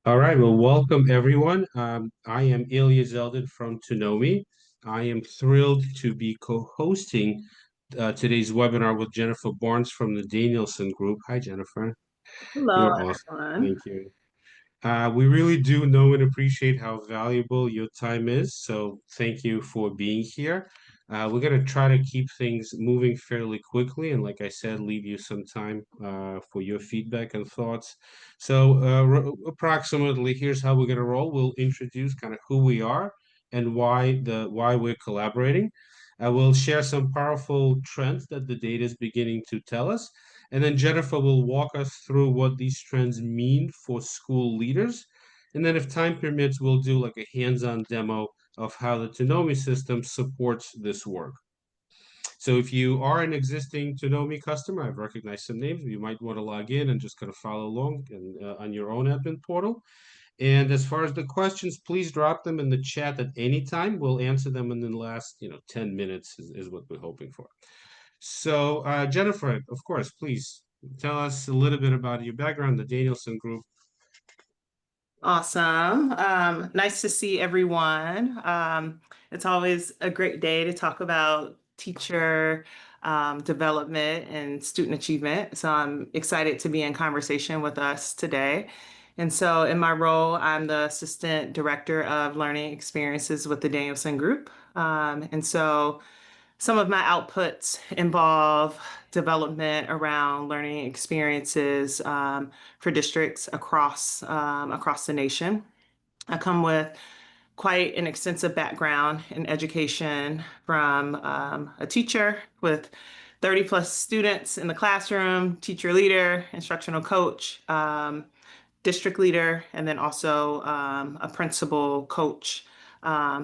All right, well, welcome everyone. I am Ilya Zeldin from 2gnoMe. I am thrilled to be co-hosting today's webinar with Jennifer Barnes from the Danielson Group. Hi, Jennifer. Hello, You're awesome. everyone. Thank you. We really do know and appreciate how valuable your time is, so thank you for being here. We're going to try to keep things moving fairly quickly, and like I said, leave you some time for your feedback and thoughts. So, approximately, here's how we're going to roll. We'll introduce kind of who we are and why we're collaborating. We'll share some powerful trends that the data is beginning to tell us. And then Jennifer will walk us through what these trends mean for school leaders. And then if time permits, we'll do like a hands-on demo of how the 2gnoMe system supports this work. So if you are an existing 2gnoMe customer, I've recognized some names, you might want to log in and just kind of follow along on your own admin portal. And as far as the questions, please drop them in the chat at any time. We'll answer them in the last, 10 minutes is what we're hoping for. So, Jennifer, of course, please tell us a little bit about your background, the Danielson Group. Awesome. Nice to see everyone. It's always a great day to talk about teacher development and student achievement. So I'm excited to be in conversation with us today. And so in my role, I'm the Assistant Director of Learning Experiences with the Danielson Group. And so some of my outputs involve development around learning experiences for districts across the nation. I come with quite an extensive background in education from a teacher with 30 plus students in the classroom, teacher leader, instructional coach, district leader, and then also a principal coach.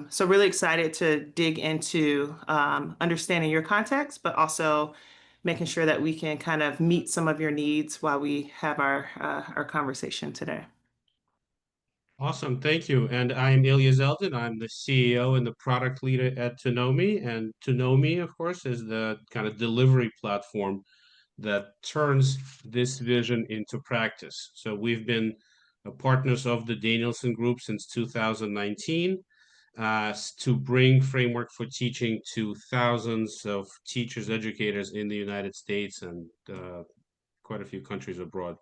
So really excited to dig into understanding your context, but also making sure that we can kind of meet some of your needs while we have our conversation today. Awesome, thank you. And I'm Ilya Zeldin. I'm the CEO and the product leader at 2gnoMe. And 2gnoMe, of course, is the kind of delivery platform that turns this vision into practice. So we've been partners of the Danielson Group since 2019 to bring framework for teaching to thousands of teachers, educators in the United States and quite a few countries abroad.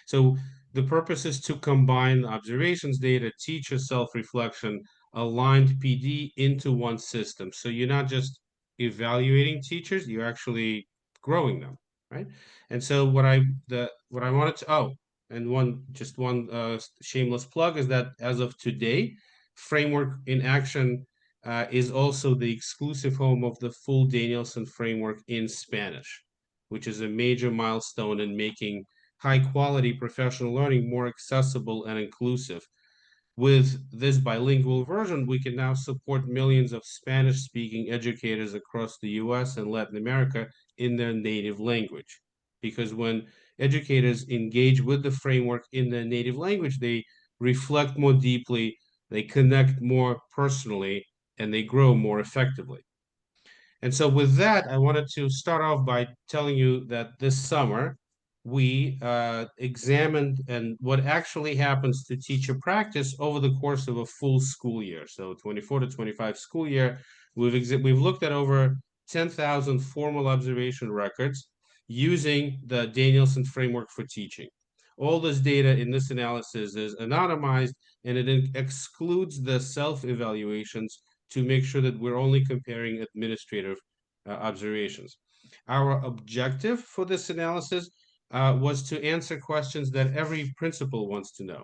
So the purpose is to combine observations data, teacher self-reflection, aligned PD into one system. So you're not just evaluating teachers, you're actually growing them, right? And so what I wanted to and one shameless plug is that as of today, Framework in Action is also the exclusive home of the full Danielson framework in Spanish, which is a major milestone in making high quality professional learning more accessible and inclusive. With this bilingual version, we can now support millions of Spanish speaking educators across the US and Latin America in their native language. Because when educators engage with the framework in their native language, they reflect more deeply, they connect more personally, and they grow more effectively. And so with that, I wanted to start off by telling you that this summer we examined and what actually happens to teacher practice over the course of a full school year. So 24 to 25 school year, we've looked at over 10,000 formal observation records using the Danielson Framework for Teaching. All this data in this analysis is anonymized and it excludes the self-evaluations to make sure that we're only comparing administrative observations. Our objective for this analysis was to answer questions that every principal wants to know.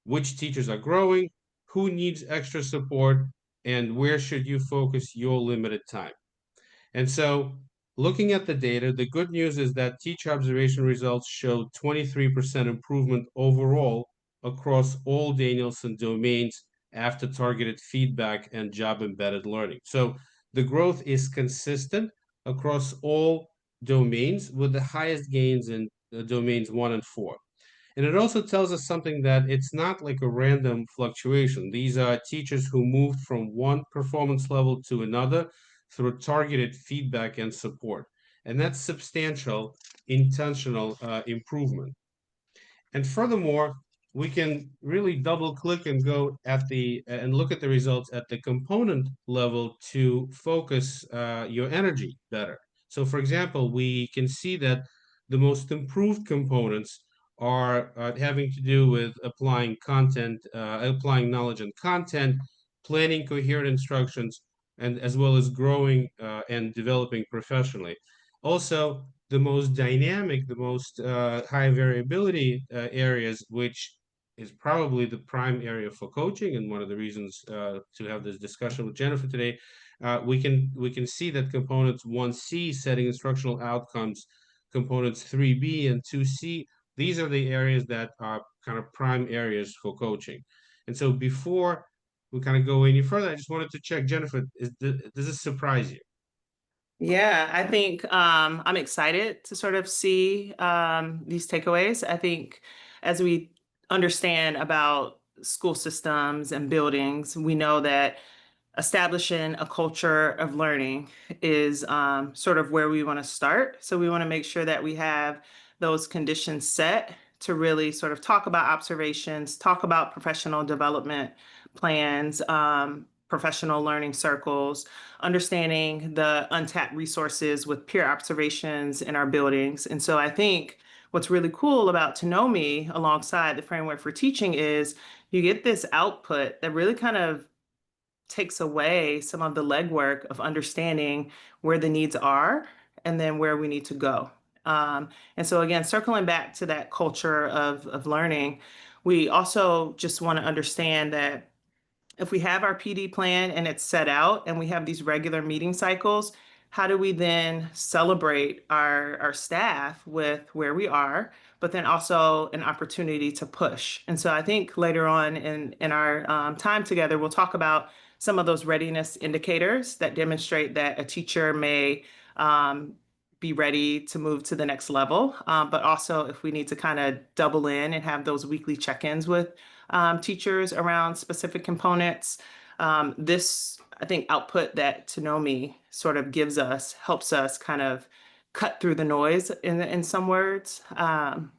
Which teachers are growing, who needs extra support, and where should you focus your limited time? And so looking at the data, the good news is that teacher observation results showed 23% improvement overall across all Danielson domains after targeted feedback and job-embedded learning. So the growth is consistent across all domains with the highest gains in domains 1 and 4. And it also tells us something that it's not like a random fluctuation. These are teachers who moved from one performance level to another through targeted feedback and support. And that's substantial intentional improvement. And furthermore, we can really double click and go at the and look at the results at the component level to focus your energy better. So for example, we can see that the most improved components are having to do with applying content, applying knowledge and content, planning coherent instructions, and as well as growing and developing professionally. Also, the most dynamic, the most high variability areas, which is probably the prime area for coaching, and one of the reasons to have this discussion with Jennifer today. We can see that components 1C, setting instructional outcomes, components 3B and 2C, these are the areas that are kind of prime areas for coaching. And so before we kind of go any further, I just wanted to check, Jennifer, does this surprise you? Yeah, I think I'm excited to sort of see these takeaways. I think as we understand about school systems and buildings, we know that establishing a culture of learning is sort of where we want to start. So we want to make sure that we have those conditions set to really sort of talk about observations, talk about professional development plans, professional learning circles, understanding the untapped resources with peer observations in our buildings. And so I think what's really cool about 2gnoMe alongside the framework for teaching is you get this output that really kind of takes away some of the legwork of understanding where the needs are and then where we need to go. And so again, circling back to that culture of learning, we also just want to understand that if we have our PD plan and it's set out and we have these regular meeting cycles, how do we then celebrate our staff with where we are, but then also an opportunity to push? And so I think later on in our time together, we'll talk about some of those readiness indicators that demonstrate that a teacher may be ready to move to the next level. But also if we need to kind of double in and have those weekly check-ins with teachers around specific components. This, I think, output that 2gnoMe sort of gives us helps us kind of cut through the noise in some words. And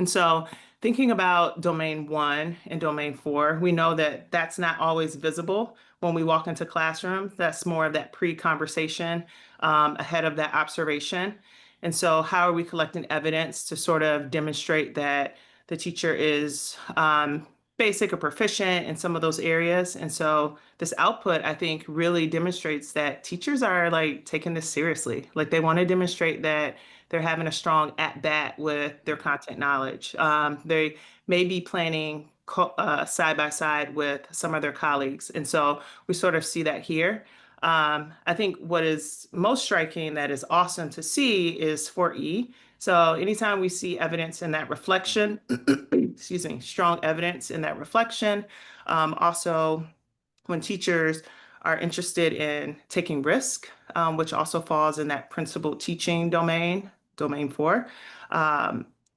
so thinking about domain 1 and domain 4, we know that that's not always visible when we walk into classrooms. That's more of that pre-conversation ahead of that observation. And so how are we collecting evidence to sort of demonstrate that the teacher is basic or proficient in some of those areas? And so this output, I think, really demonstrates that teachers are like taking this seriously. Like they want to demonstrate that they're having a strong at bat with their content knowledge. They may be planning side by side with some of their colleagues. And so we sort of see that here. I think what is most striking that is awesome to see is 4E. So anytime we see evidence in that reflection, excuse me, strong evidence in that reflection, also when teachers are interested in taking risk, which also falls in that principled teaching domain, domain 4.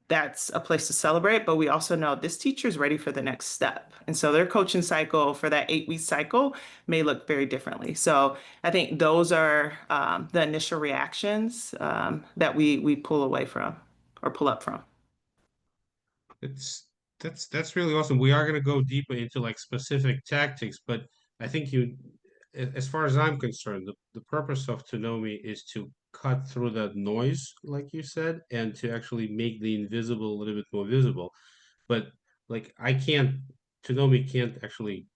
That's a place to celebrate, but we also know this teacher is ready for the next step. And so their coaching cycle for that 8-week cycle may look very differently. So I think those are the initial reactions that we pull away from or pull up from. It's that's really awesome. We are going to go deeper into like specific tactics, but I think as far as I'm concerned, the purpose of 2gnoMe is to cut through that noise, like you said, and to actually make the invisible a little bit more visible. But like I can't, 2gnoMe can't actually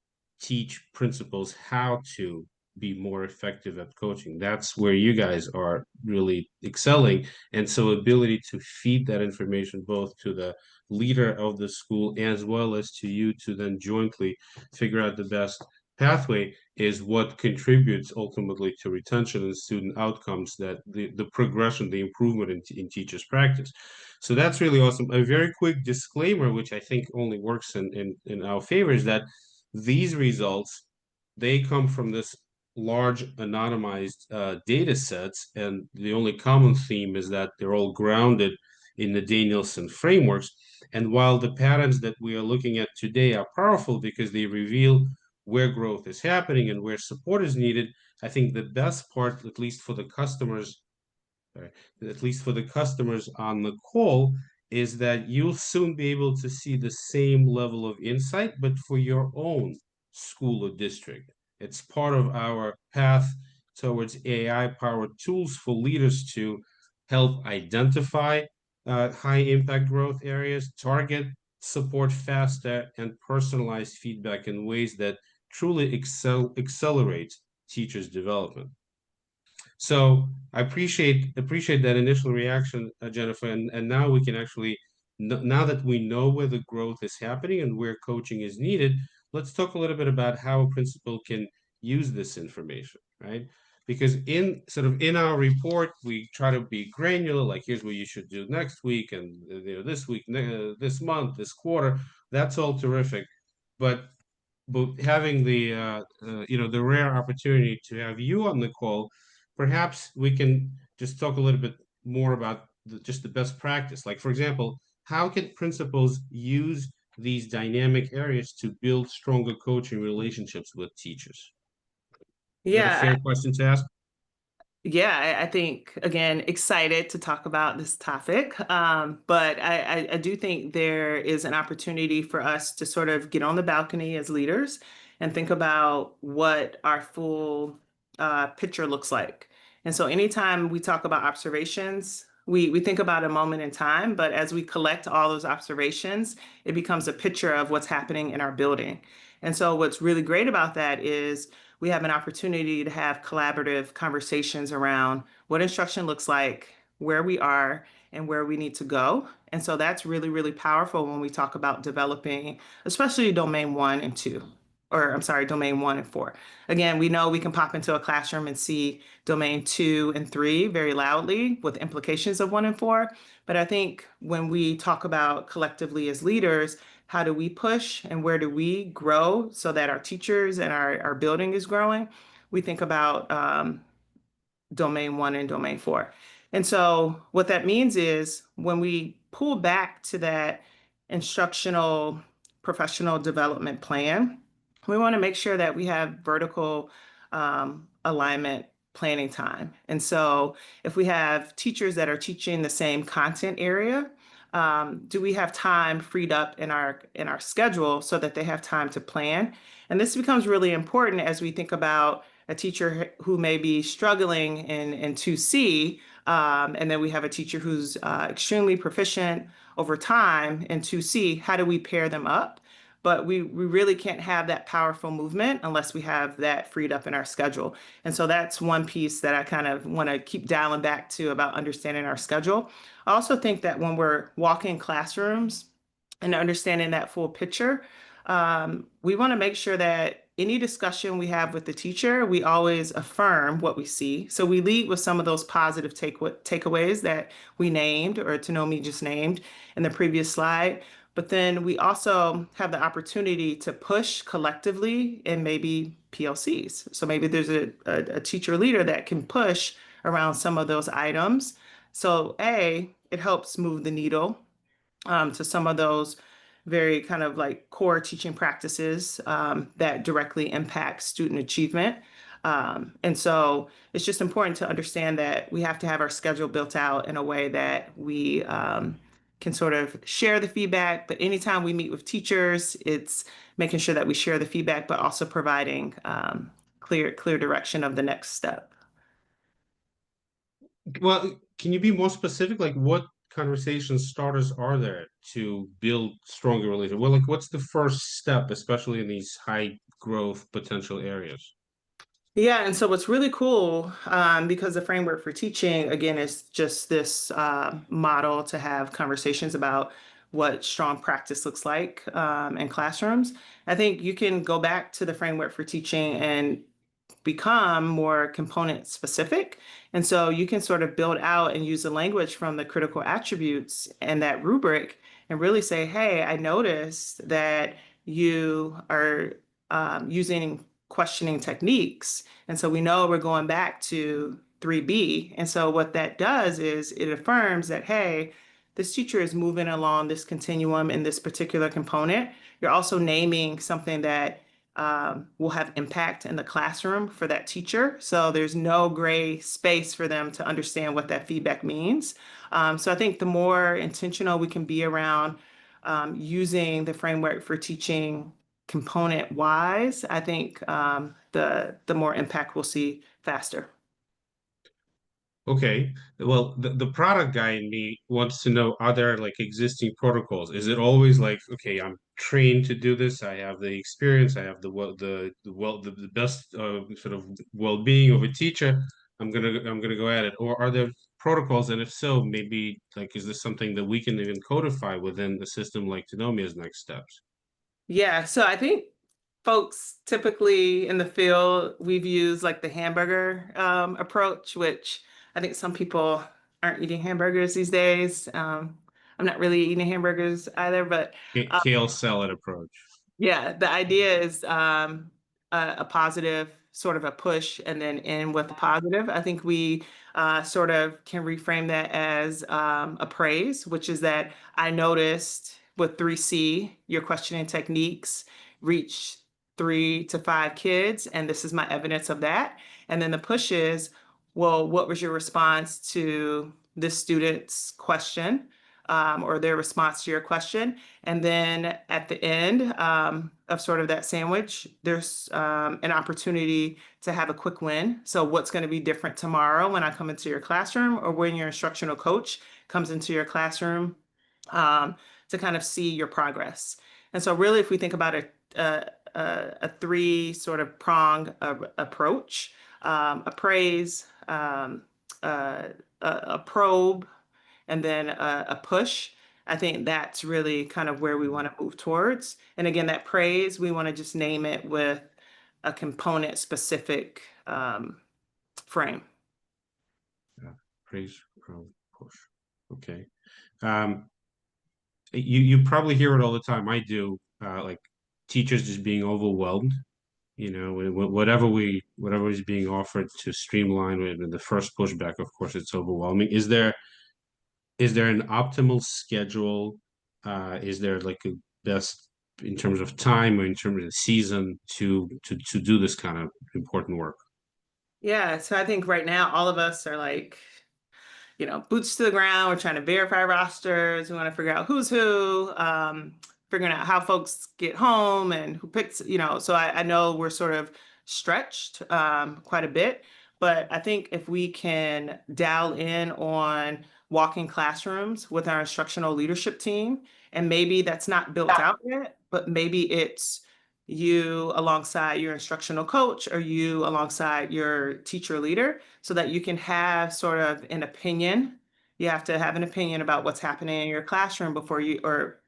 teach principals how to be more effective at coaching. That's where you guys are really excelling. And so ability to feed that information both to the leader of the school as well as to you to then jointly figure out the best pathway is what contributes ultimately to retention and student outcomes, that the progression, the improvement in teachers practice. So that's really awesome. A very quick disclaimer, which I think only works in our favor, is that these results, they come from this large anonymized data sets, and the only common theme is that they're all grounded in the Danielson frameworks. And while the patterns that we are looking at today are powerful because they reveal where growth is happening and where support is needed, I think the best part, at least for the customers right, at least for the customers on the call, is that you'll soon be able to see the same level of insight, but for your own school or district. It's part of our path towards AI-powered tools for leaders to help identify high impact growth areas, target support faster, and personalize feedback in ways that truly accelerate teachers' development. So I appreciate that initial reaction, Jennifer, and now we can actually now that we know where the growth is happening and where coaching is needed, let's talk a little bit about how a principal can use this information, right? Because in sort of in our report, we try to be granular, like here's what you should do next week, and this week, this month, this quarter. That's all terrific, but having the the rare opportunity to have you on the call, perhaps we can just talk a little bit more about just the best practice. Like for example, how can principals use these dynamic areas to build stronger coaching relationships with teachers? Is that a Yeah, fair question to ask? Yeah, I think again, excited to talk about this topic. But I do think there is an opportunity for us to sort of get on the balcony as leaders and think about what our full picture looks like. And so anytime we talk about observations, we think about a moment in time, but as we collect all those observations, it becomes a picture of what's happening in our building. And so what's really great about that is we have an opportunity to have collaborative conversations around what instruction looks like, where we are, and where we need to go. And so that's really, really powerful when we talk about developing, especially domain 1 and 2, or I'm sorry, domain 1 and 4. Again, we know we can pop into a classroom and see domain 2 and 3 very loudly with implications of 1 and 4. But I think when we talk about collectively as leaders, how do we push and where do we grow so that our teachers and our building is growing? We think about domain 1 and domain 4. And so what that means is when we pull back to that instructional professional development plan, we want to make sure that we have vertical alignment planning time. And so if we have teachers that are teaching the same content area, do we have time freed up in our schedule so that they have time to plan? And this becomes really important as we think about a teacher who may be struggling in 2C, and then we have a teacher who's extremely proficient over time in 2C. How do we pair them up? But we really can't have that powerful movement unless we have that freed up in our schedule. And so that's one piece that I kind of want to keep dialing back to about understanding our schedule. I also think that when we're walking classrooms and understanding that full picture, we want to make sure that any discussion we have with the teacher, we always affirm what we see. So we lead with some of those positive takeaways that we named or 2gnoMe just named in the previous slide. But then we also have the opportunity to push collectively in maybe PLCs. So maybe there's a teacher leader that can push around some of those items. So it helps move the needle to some of those very kind of like core teaching practices that directly impact student achievement. And so it's just important to understand that we have to have our schedule built out in a way that we can sort of share the feedback. But anytime we meet with teachers, it's making sure that we share the feedback, but also providing clear direction of the next step. Well, can you be more specific? Like, what conversation starters are there to build stronger relationships? Well, like, what's the first step, especially in these high growth potential areas? Yeah, and so what's really cool, because the framework for teaching, again, is just this model to have conversations about what strong practice looks like in classrooms. I think you can go back to the framework for teaching and become more component specific. And so you can sort of build out and use the language from the critical attributes and that rubric and really say, hey, I noticed that you are using questioning techniques. And so we know we're going back to 3B. And so what that does is it affirms that, hey, this teacher is moving along this continuum in this particular component. You're also naming something that will have impact in the classroom for that teacher. So there's no gray space for them to understand what that feedback means. So I think the more intentional we can be around using the framework for teaching component wise, I think the more impact we'll see faster. Okay. Well, the product guy in me wants to know, are there like existing protocols? Is it always like, okay, I'm trained to do this, I have the experience, I have the best sort of well-being of a teacher, I'm gonna go at it. Or are there protocols? And if so, maybe like is this something that we can even codify within the system like Tenome as next steps? Yeah, so I think folks typically in the field, we've used like the hamburger approach, which I think some people aren't eating hamburgers these days. I'm not really eating hamburgers either, but Kale salad approach. yeah, the idea is a positive, sort of a push, and then end with a positive. I think we sort of can reframe that as a praise, which is that I noticed with 3C, your questioning techniques reach 3 to 5 kids, and this is my evidence of that. And then the push is, well, what was your response to this student's question, or their response to your question? And then at the end of sort of that sandwich, there's an opportunity to have a quick win. So what's going to be different tomorrow when I come into your classroom, or when your instructional coach comes into your classroom, to kind of see your progress. And so really, if we think about a three sort of prong approach, a praise, a probe, and then a push. I think that's really kind of where we want to move towards. And again, that praise, we want to just name it with a component specific frame. Yeah. Praise, push. Okay. Um, you probably hear it all the time. I do. Like teachers just being overwhelmed. You know, whatever is being offered to streamline with the first pushback, of course, it's overwhelming. Is there an optimal schedule? Is there like a best in terms of time or in terms of the season to do this kind of important work? Yeah, so I think right now all of us are like, boots to the ground. We're trying to verify rosters. We want to figure out who's who, figuring out how folks get home and who picks, So I know we're sort of stretched quite a bit, but I think if we can dial in on walking classrooms with our instructional leadership team, and maybe that's not built out yet, but maybe it's you alongside your instructional coach, or you alongside your teacher leader, so that you can have sort of an opinion. You have to have an opinion about what's happening in your classroom before you, or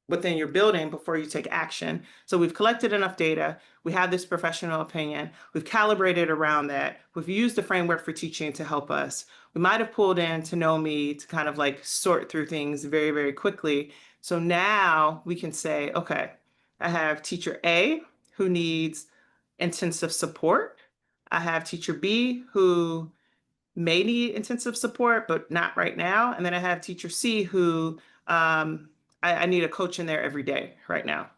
within your building, before you take action. So we've collected enough data. We have this professional opinion. We've calibrated around that. We've used the framework for teaching to help us. We might have pulled in ToKnowMe to kind of like sort through things very, very quickly. So now we can say, okay, I have teacher A who needs intensive support. I have teacher B who may need intensive support, but not right now. And then I have teacher C who I need a coach in there every day right now.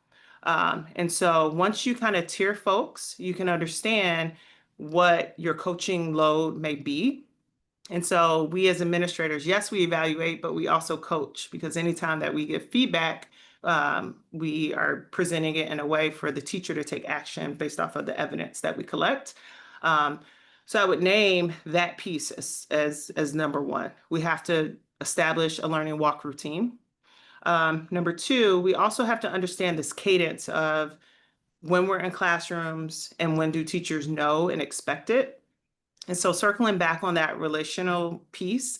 And so once you kind of tier folks, you can understand what your coaching load may be. And so we as administrators, yes, we evaluate, but we also coach, because anytime that we give feedback, we are presenting it in a way for the teacher to take action based off of the evidence that we collect. So I would name that piece as number one. We have to establish a learning walk routine. Number two, we also have to understand this cadence of when we're in classrooms and when do teachers know and expect it. And so circling back on that relational piece,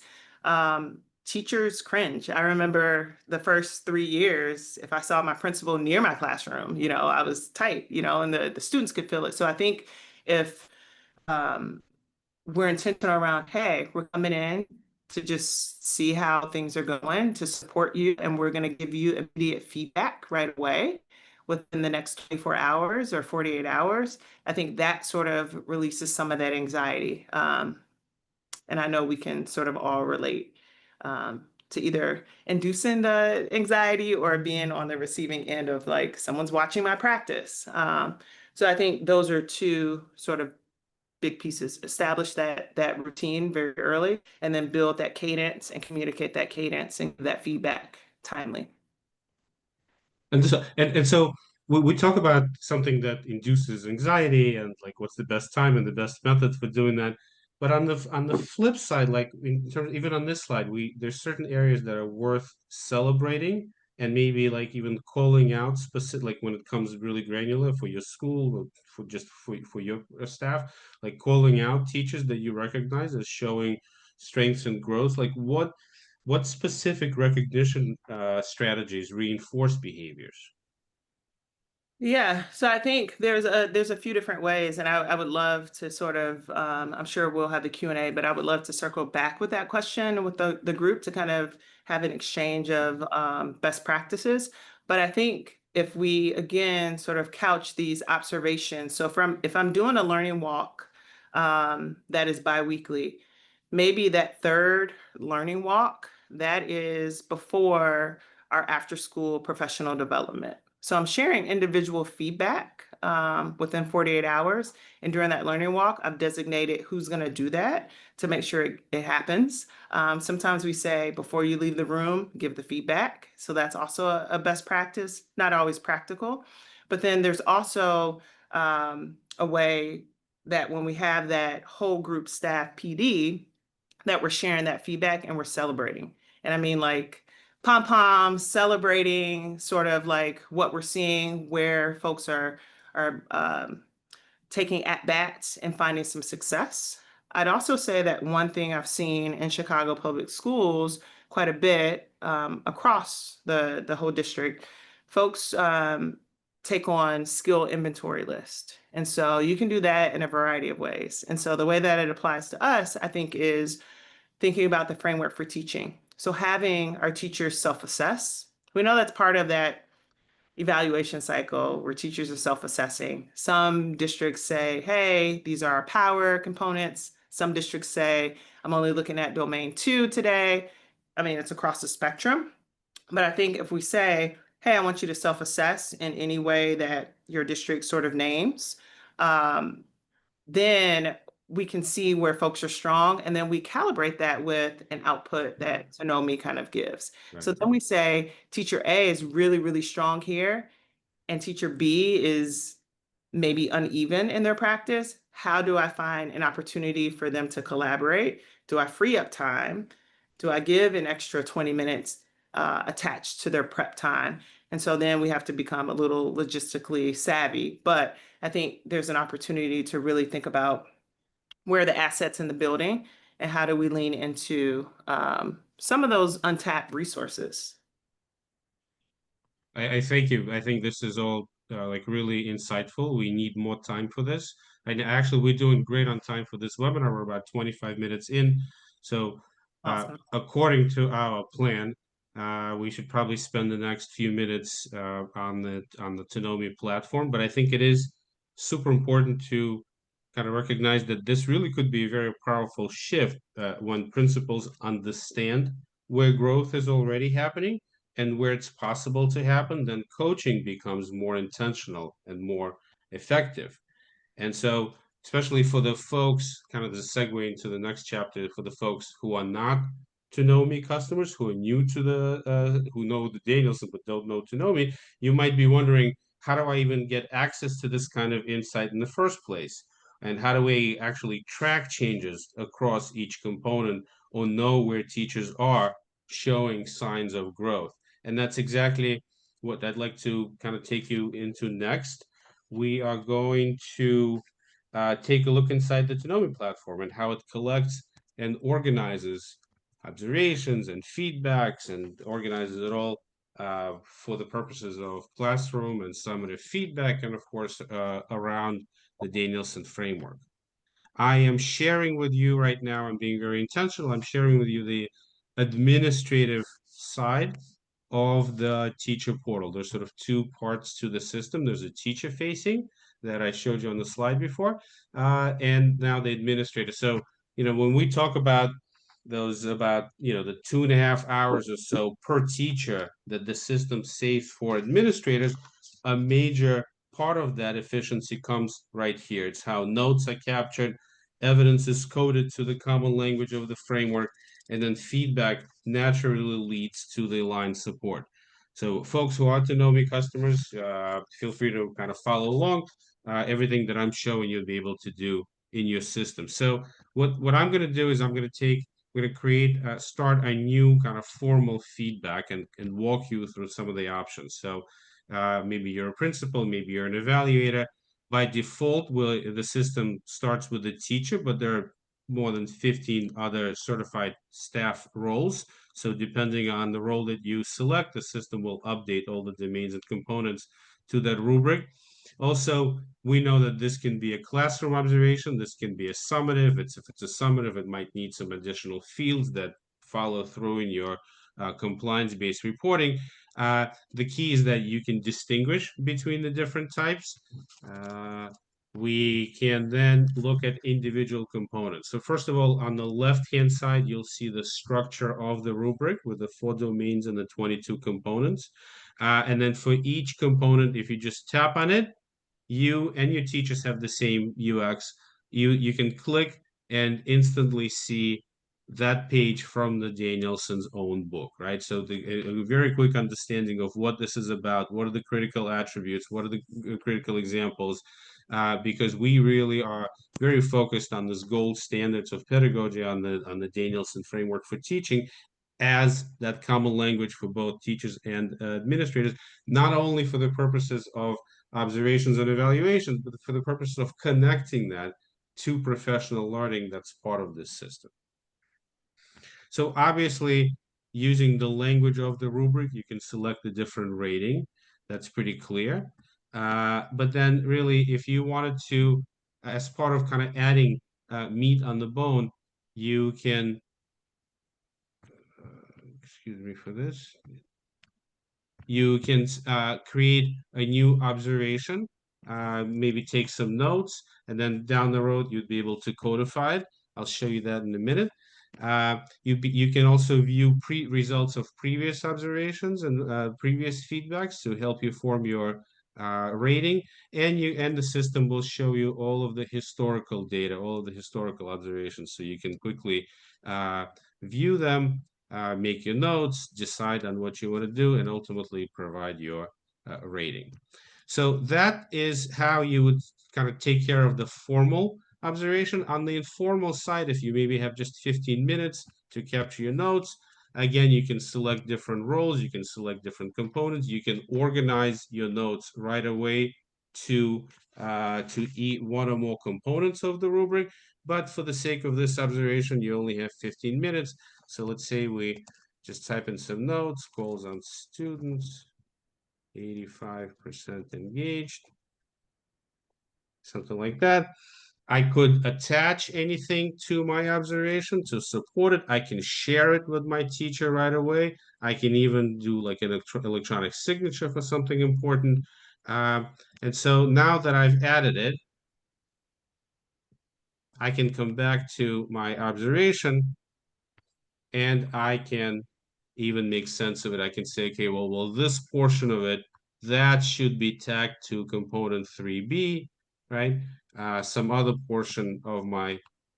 teachers cringe. I remember the first 3 years, if I saw my principal near my classroom, I was tight, and the students could feel it. So I think if we're intentional around, hey, we're coming in to just see how things are going, to support you, and we're going to give you immediate feedback right away within the next 24 hours or 48 hours. I think that sort of releases some of that anxiety. And I know we can sort of all relate to either inducing the anxiety or being on the receiving end of like someone's watching my practice. So I think those are two sort of big pieces. Establish that routine very early, and then build that cadence and communicate that cadence and give that feedback timely. And so we talk about something that induces anxiety and like what's the best time and the best method for doing that. But on the flip side, like in terms even on this slide, we there's certain areas that are worth celebrating and maybe like even calling out specific like when it comes really granular for your school or for your staff, like calling out teachers that you recognize as showing strengths and growth. Like what specific recognition strategies reinforce behaviors? Yeah, so I think there's a few different ways, and I would love to sort of I'm sure we'll have the Q&A, but I would love to circle back with that question with the group to kind of have an exchange of best practices. But I think if we again sort of couch these observations, so from if I'm doing a learning walk that is biweekly, maybe that third learning walk that is before our after school professional development. So I'm sharing individual feedback within 48 hours. And during that learning walk, I've designated who's going to do that to make sure it happens. Sometimes we say before you leave the room, give the feedback. So that's also a best practice, not always practical. But then there's also a way that when we have that whole group staff PD, that we're sharing that feedback and we're celebrating. And I mean, like, pom poms, celebrating sort of like what we're seeing, where folks are taking at bats and finding some success. I'd also say that one thing I've seen in Chicago public schools quite a bit across the whole district, folks take on skill inventory list. And so you can do that in a variety of ways. And so the way that it applies to us, I think, is thinking about the framework for teaching. So having our teachers self-assess. We know that's part of that evaluation cycle where teachers are self-assessing. Some districts say, hey, these are our power components. Some districts say, I'm only looking at domain 2 today. I mean, it's across the spectrum. But I think if we say, hey, I want you to self-assess in any way that your district sort of names, um, then we can see where folks are strong, and then we calibrate that with an output that 2gnoMe kind of gives. Right. So then we say teacher A is really, really strong here, and teacher B is maybe uneven in their practice. How do I find an opportunity for them to collaborate? Do I free up time? Do I give an extra 20 minutes attached to their prep time? And so then we have to become a little logistically savvy. But I think there's an opportunity to really think about where are the assets in the building and how do we lean into some of those untapped resources. I thank you. I think this is all like really insightful. We need more time for this. And actually, we're doing great on time for this webinar. We're about 25 minutes in. So, Awesome. according to our plan, we should probably spend the next few minutes on the 2gnoMe platform. But I think it is super important to kind of recognize that this really could be a very powerful shift when principals understand where growth is already happening and where it's possible to happen, then coaching becomes more intentional and more effective. And so, especially for the folks, kind of the segue into the next chapter, for the folks who are not 2gnoMe customers, who are new to who know the Danielson but don't know 2gnoMe, you might be wondering, how do I even get access to this kind of insight in the first place? And how do we actually track changes across each component or know where teachers are showing signs of growth? And that's exactly what I'd like to kind of take you into next. We are going to take a look inside the 2gnoMe platform and how it collects and organizes observations and feedbacks and organizes it all for the purposes of classroom and summative feedback, and of course around the Danielson framework. I am sharing with you right now, I'm being very intentional, I'm sharing with you the administrative side of the teacher portal. There's sort of two parts to the system. There's a teacher facing that I showed you on the slide before, and now the administrator. So, when we talk about those about, the 2.5 hours or so per teacher that the system saves for administrators, a major part of that efficiency comes right here. It's how notes are captured, evidence is coded to the common language of the framework, and then feedback naturally leads to the line support. So folks who are 2gnoMe customers, feel free to kind of follow along. Everything that I'm showing you'll be able to do in your system. So what I'm going to do is I'm going to create, start a new kind of formal feedback and walk you through some of the options. So maybe you're a principal, maybe you're an evaluator. By default, the system starts with the teacher, but there are more than 15 other certified staff roles. So depending on the role that you select, the system will update all the domains and components to that rubric. Also, we know that this can be a classroom observation. This can be a summative. If it's a summative, it might need some additional fields that follow through in your compliance-based reporting. The key is that you can distinguish between the different types. We can then look at individual components. So first of all, on the left-hand side, you'll see the structure of the rubric with the 4 domains and the 22 components. And then for each component, if you just tap on it, you and your teachers have the same UX. You can click and instantly see that page from the Danielson's own book, right? So a very quick understanding of what this is about, what are the critical attributes, what are the critical examples, because we really are very focused on this gold standards of pedagogy on the Danielson framework for teaching as that common language for both teachers and administrators, not only for the purposes of observations and evaluations, but for the purpose of connecting that to professional learning that's part of this system. So obviously, using the language of the rubric, you can select a different rating. That's pretty clear. But then really, if you wanted to, as part of kind of adding meat on the bone, you can, excuse me for this, you can create a new observation, maybe take some notes, and then down the road, you'd be able to codify it. I'll show you that in a minute. You can also view results of previous observations and previous feedbacks to help you form your rating, and the system will show you all of the historical data, all of the historical observations, so you can quickly view them, make your notes, decide on what you want to do, and ultimately provide your rating. So that is how you would kind of take care of the formal observation. On the informal side, if you maybe have just 15 minutes to capture your notes, again, you can select different roles, you can select different components, you can organize your notes right away to one or more components of the rubric. But for the sake of this observation, you only have 15 minutes. So let's say we just type in some notes, calls on students, 85% engaged, something like that. I could attach anything to my observation to support it. I can share it with my teacher right away. I can even do like an electronic signature for something important. And so now that I've added it, I can come back to my observation and I can even make sense of it. I can say, okay, well, this portion of it, that should be tagged to component 3B, right? Some other portion of my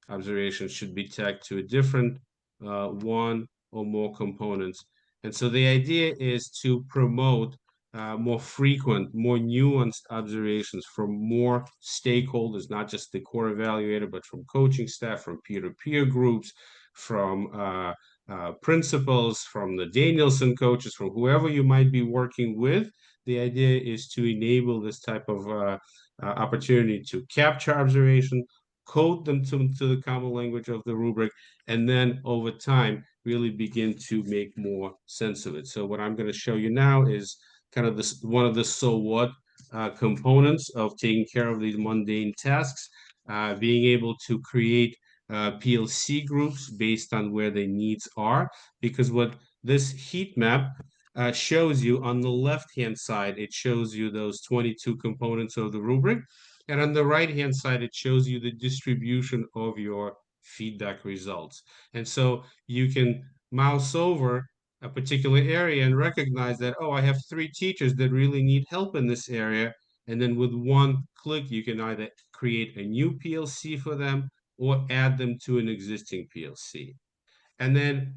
observation should be tagged to a different one or more components. And so the idea is to promote more frequent, more nuanced observations from more stakeholders, not just the core evaluator, but from coaching staff, from peer-to-peer groups, from principals, from the Danielson coaches, from whoever you might be working with. The idea is to enable this type of opportunity to capture observation, code them to the common language of the rubric, and then over time, really begin to make more sense of it. So what I'm going to show you now is kind of this one of the so what components of taking care of these mundane tasks, being able to create PLC groups based on where the needs are, because what this heat map shows you on the left-hand side, it shows you those 22 components of the rubric. And on the right-hand side, it shows you the distribution of your feedback results. And so you can mouse over a particular area and recognize that, oh, I have 3 teachers that really need help in this area. And then with one click, you can either create a new PLC for them or add them to an existing PLC. And then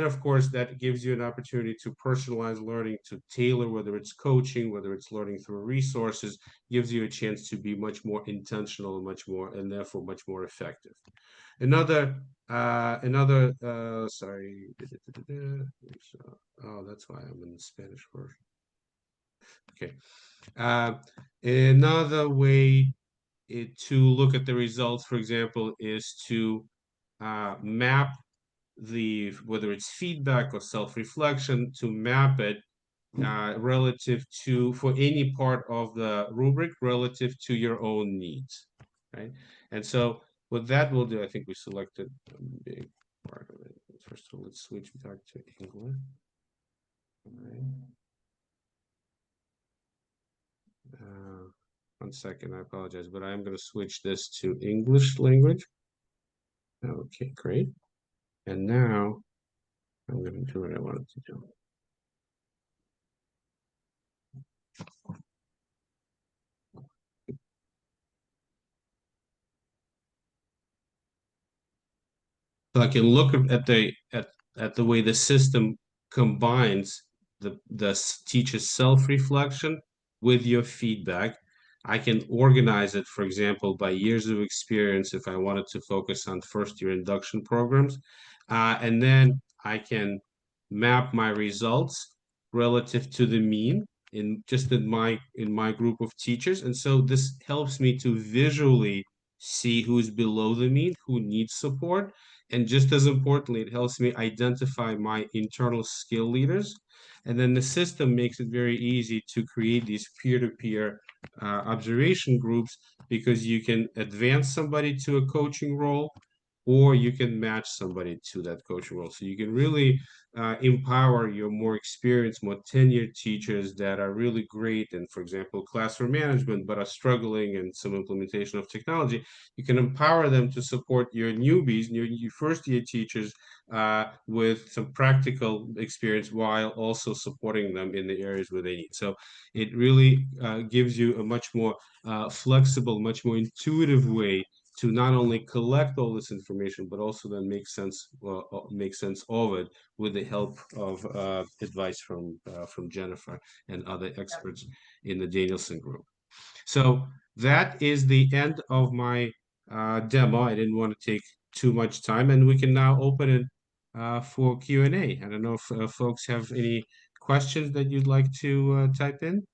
of course that gives you an opportunity to personalize learning, to tailor, whether it's coaching, whether it's learning through resources, gives you a chance to be much more intentional and much more, and therefore much more effective. Sorry. Oh, that's why I'm in the Spanish version. Okay. Another way to look at the results, for example, is to map whether it's feedback or self-reflection, to map it relative to, for any part of the rubric, relative to your own needs, right? And so what that will do, I think we selected a big part of it. First of all, let's switch back to English. Right. 1 second, I apologize, but I'm going to switch this to English language. Okay, great. And now I'm going to do what I wanted to do. So I can look at the way the system combines the teacher's self-reflection with your feedback. I can organize it, for example, by years of experience if I wanted to focus on first-year induction programs. And then I can map my results relative to the mean in my group of teachers. And so this helps me to visually see who's below the mean, who needs support. And just as importantly, it helps me identify my internal skill leaders. And then the system makes it very easy to create these peer-to-peer observation groups, because you can advance somebody to a coaching role, or you can match somebody to that coaching role. So you can really empower your more experienced, more tenured teachers that are really great in, for example, classroom management, but are struggling in some implementation of technology. You can empower them to support your newbies, your first-year teachers, with some practical experience, while also supporting them in the areas where they need. So it really gives you a much more flexible, much more intuitive way to not only collect all this information, but also then make sense of it with the help of advice from Jennifer and other experts in the Danielson Group. So that is the end of my demo. I didn't want to take too much time, and we can now open it for Q&A. I don't know if folks have any questions that you'd like to type in.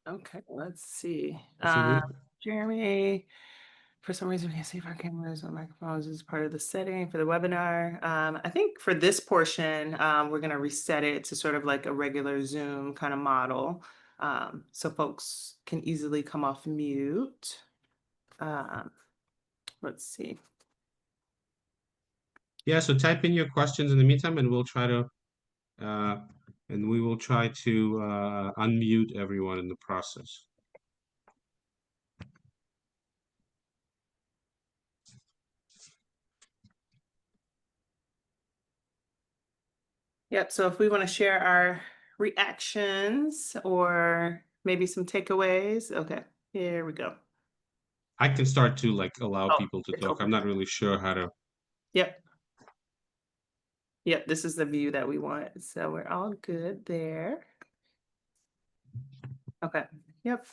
Okay, let's see. So Jeremy, for some reason, we can't see if our cameras or microphones is part of the setting for the webinar. I think for this portion, we're going to reset it to sort of like a regular Zoom kind of model, so folks can easily come off mute. Let's see. yeah, so type in your questions in the meantime, and we'll try to unmute everyone in the process. Yep, so if we want to share our reactions or maybe some takeaways. Okay, here we go. I can start to allow Oh, people to it's talk. open. I'm not really sure how to. Yep. Yep, this is the view that we want. So we're all good there. Okay, yep.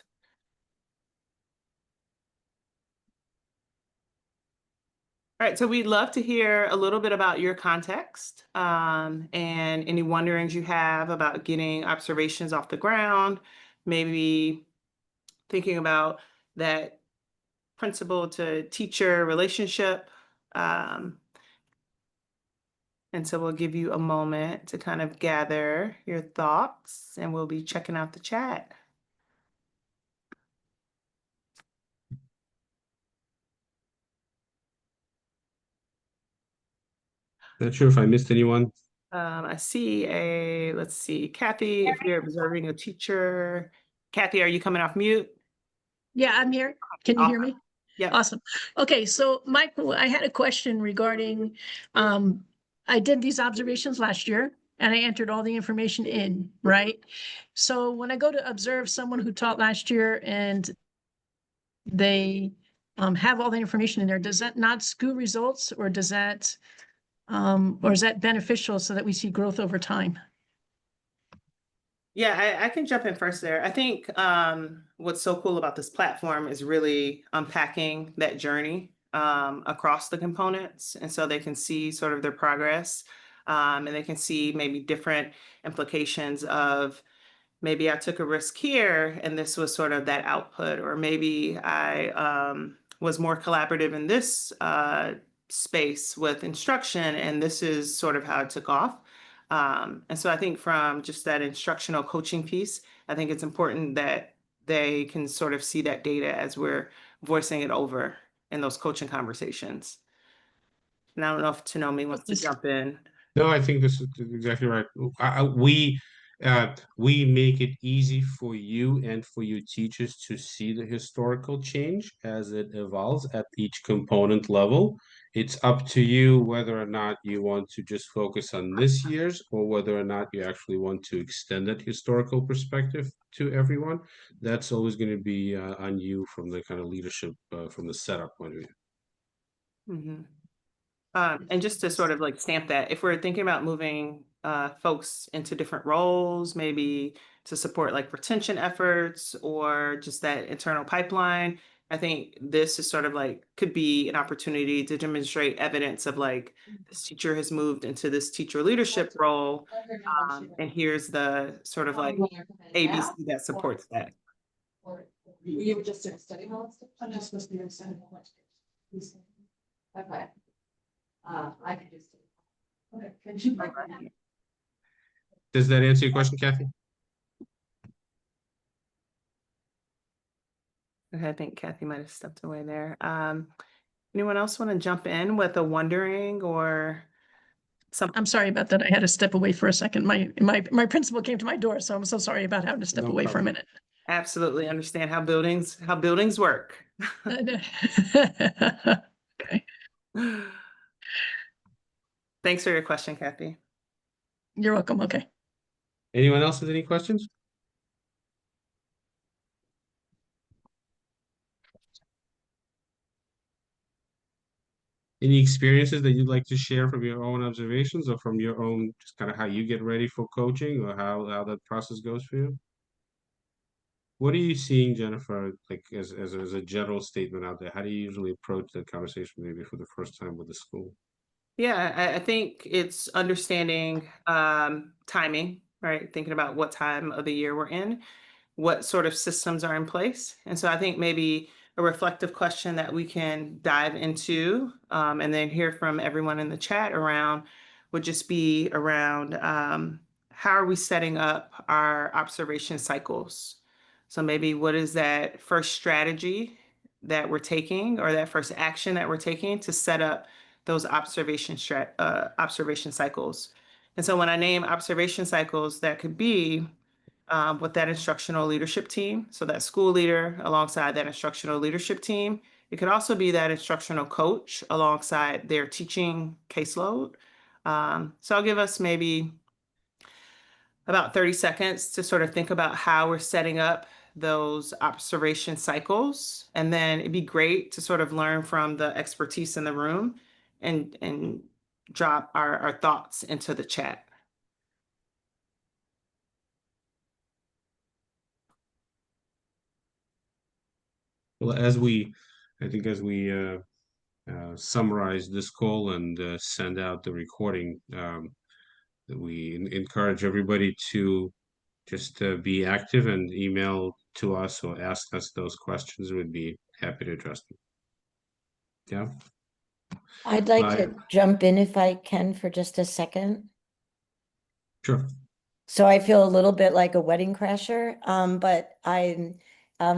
All right, so we'd love to hear a little bit about your context and any wonderings you have about getting observations off the ground, maybe thinking about that principal to teacher relationship. And so we'll give you a moment to kind of gather your thoughts, and we'll be checking out the chat. Not sure if I missed anyone. I see let's see, Kathy, if you're observing a teacher. Kathy, are you coming off mute? Yeah, I'm here. Can you hear me? Yep. Awesome. Okay, so Michael, I had a question regarding, I did these observations last year and I entered all the information in, right? So when I go to observe someone who taught last year and they have all the information in there, does that not skew results or does that, or is that beneficial so that we see growth over time? Yeah, I can jump in first there. I think what's so cool about this platform is really unpacking that journey across the components. And so they can see sort of their progress and they can see maybe different implications of maybe I took a risk here and this was sort of that output, or maybe I was more collaborative in this space with instruction and this is sort of how it took off. And so I think from just that instructional coaching piece, I think it's important that they can sort of see that data as we're voicing it over in those coaching conversations. And I don't know if Tanomi wants to jump in. No, I think this is exactly right. We make it easy for you and for your teachers to see the historical change as it evolves at each component level. It's up to you whether or not you want to just focus on this year's or whether or not you actually want to extend that historical perspective to everyone. That's always going to be on you from the kind of leadership, from the setup point of view. Mhm. And just to sort of like stamp that, if we're thinking about moving folks into different roles, maybe to support like retention efforts or just that internal pipeline, I think this is sort of like could be an opportunity to demonstrate evidence of like this teacher has moved into this teacher leadership role, and here's the sort of like ABC that supports that. Or you were just studying all that stuff? I'm just supposed to be studying all that stuff. Okay. I could just. Okay. Can you break that down? Does that answer your question, Kathy? Okay, I think Kathy might have stepped away there. Anyone else want to jump in with a wondering or something? I'm sorry about that. I had to step away for a second. My principal came to my door, so I'm so sorry about having to step No away for a problem. minute. Absolutely understand how buildings work. Okay, Thanks for your question, Kathy. you're welcome. Okay. Anyone else with any questions? Any experiences that you'd like to share from your own observations or from your own, just kind of how you get ready for coaching or how that process goes for you? What are you seeing, Jennifer, like as a general statement out there? How do you usually approach the conversation maybe for the first time with the school? Yeah, I think it's understanding timing, right? Thinking about what time of the year we're in, what sort of systems are in place. And so I think maybe a reflective question that we can dive into and then hear from everyone in the chat around would just be around how are we setting up our observation cycles? So maybe what is that first strategy that we're taking or that first action that we're taking to set up those observation cycles? And so when I name observation cycles, that could be with that instructional leadership team. So that school leader alongside that instructional leadership team. It could also be that instructional coach alongside their teaching caseload. So I'll give us maybe about 30 seconds to sort of think about how we're setting up those observation cycles. And then it'd be great to sort of learn from the expertise in the room and drop our thoughts into the chat. Well, I think as we summarize this call and send out the recording, that we encourage everybody to just be active and email to us or ask us those questions. We'd be happy to address them. Yeah. I'd like Bye. to jump in if I can for just a second. Sure. So I feel a little bit like a wedding crasher, but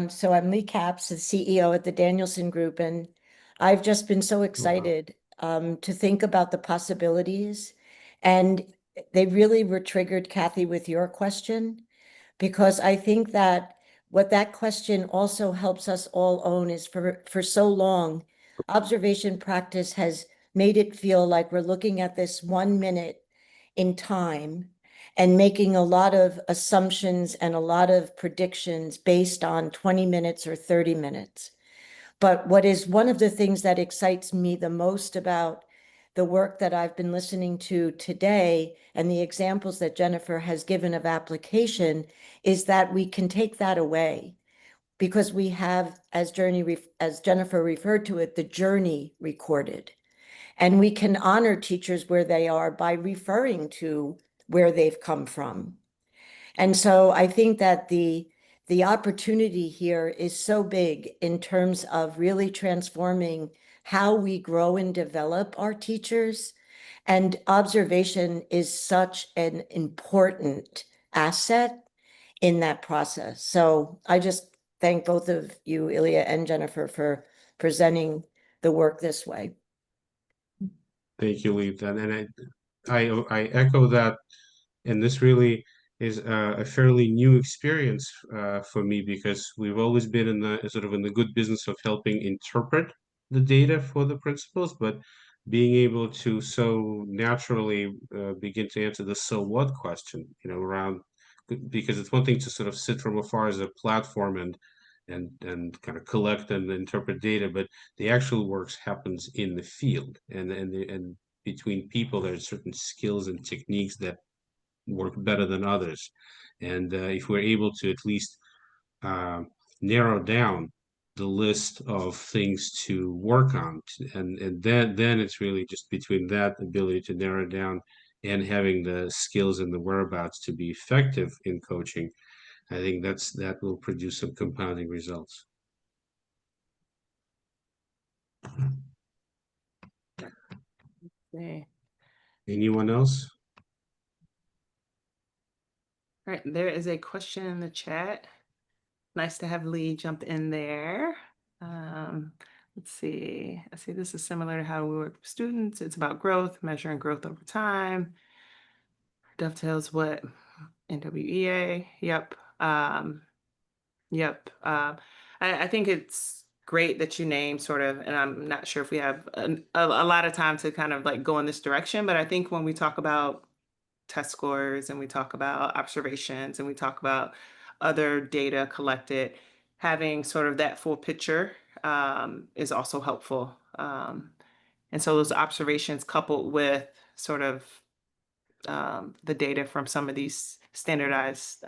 so I'm Lee Capps, the CEO at the Danielson Group, and I've just been so excited to think about the possibilities. And they really were triggered, Kathy, with your question, because I think that what that question also helps us all own is for so long, observation practice has made it feel like we're looking at this 1 minute in time and making a lot of assumptions and a lot of predictions based on 20 minutes or 30 minutes. But what is one of the things that excites me the most about the work that I've been listening to today and the examples that Jennifer has given of application is that we can take that away because we have, as Jennifer referred to it, the journey recorded. And we can honor teachers where they are by referring to where they've come from. And so I think that the opportunity here is so big in terms of really transforming how we grow and develop our teachers. And observation is such an important asset in that process. So I just thank both of you, Ilya and Jennifer, for presenting the work this way. Thank you, Lee. And I echo that, and this really is a fairly new experience for me because we've always been in the sort of in the good business of helping interpret the data for the principals, but being able to so naturally begin to answer the so what question, around because it's one thing to sort of sit from afar as a platform and kind of collect and interpret data, but the actual works happens in the field and between people. There's certain skills and techniques that work better than others, and if we're able to at least narrow down the list of things to work on, and then it's really just between that ability to narrow down and having the skills and the whereabouts to be effective in coaching. I think that will produce some compounding results. Okay. Anyone else? All right, there is a question in the chat. Nice to have Lee jump in there. Let's see. I see this is similar to how we work with students. It's about growth, measuring growth over time. Dovetails what NWEA. Yep. Yep. I think it's great that you name sort of, and I'm not sure if we have a lot of time to kind of like go in this direction, but I think when we talk about test scores and we talk about observations and we talk about other data collected, having sort of that full picture is also helpful. And so those observations coupled with sort of the data from some of these standardized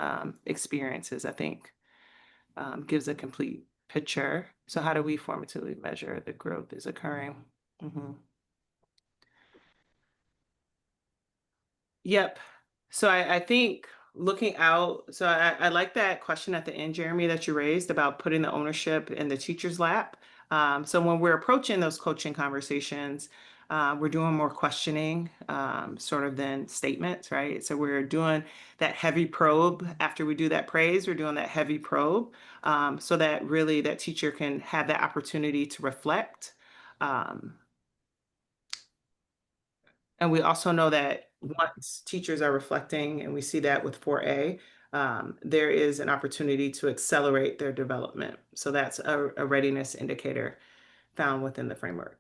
experiences, I think gives a complete picture. So how do we formatively measure the growth is occurring? Yep. So I think looking out, so I like that question at the end, Jeremy, that you raised about putting the ownership in the teacher's lap. So when we're approaching those coaching conversations, we're doing more questioning sort of than statements, right? So we're doing that heavy probe. After we do that praise, we're doing that heavy probe so that really that teacher can have that opportunity to reflect. And we also know that once teachers are reflecting, and we see that with 4A, there is an opportunity to accelerate their development. So that's a readiness indicator found within the framework.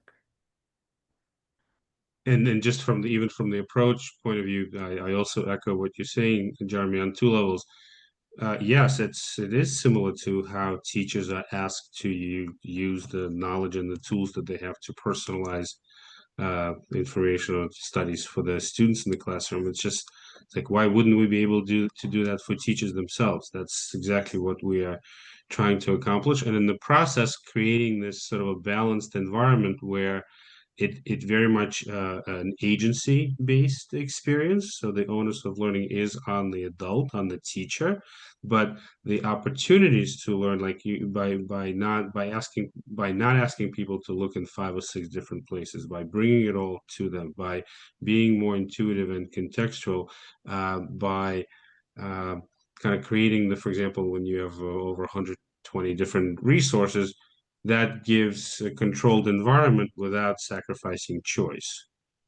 And then just even from the approach point of view, I also echo what you're saying, Jeremy, on two levels. Yes, it is similar to how teachers are asked to use the knowledge and the tools that they have to personalize informational studies for the students in the classroom. It's like, why wouldn't we be able to do that for teachers themselves? That's exactly what we are trying to accomplish. And in the process, creating this sort of a balanced environment where it very much an agency-based experience. So the onus of learning is on the adult, on the teacher, but the opportunities to learn, like by not asking people to look in 5 or 6 different places, by bringing it all to them, by being more intuitive and contextual, by kind of creating for example, when you have over 120 different resources, that gives a controlled environment without sacrificing choice.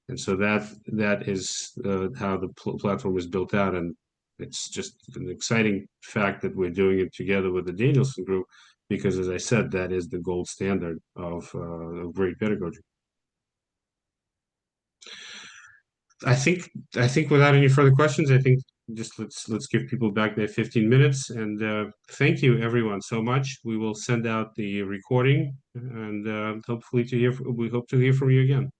And so that is how the platform is built out. And it's just an exciting fact that we're doing it together with the Danielson Group, because as I said, that is the gold standard of great pedagogy. I think without any further questions, I think just let's give people back their 15 minutes, and thank you everyone so much. We will send out the recording, and hopefully we hope to hear from you again.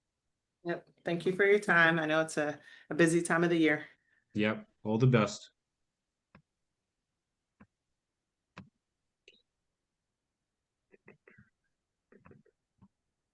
Yep. Thank you for your time. I know it's a busy time of the year. Yep, all the best.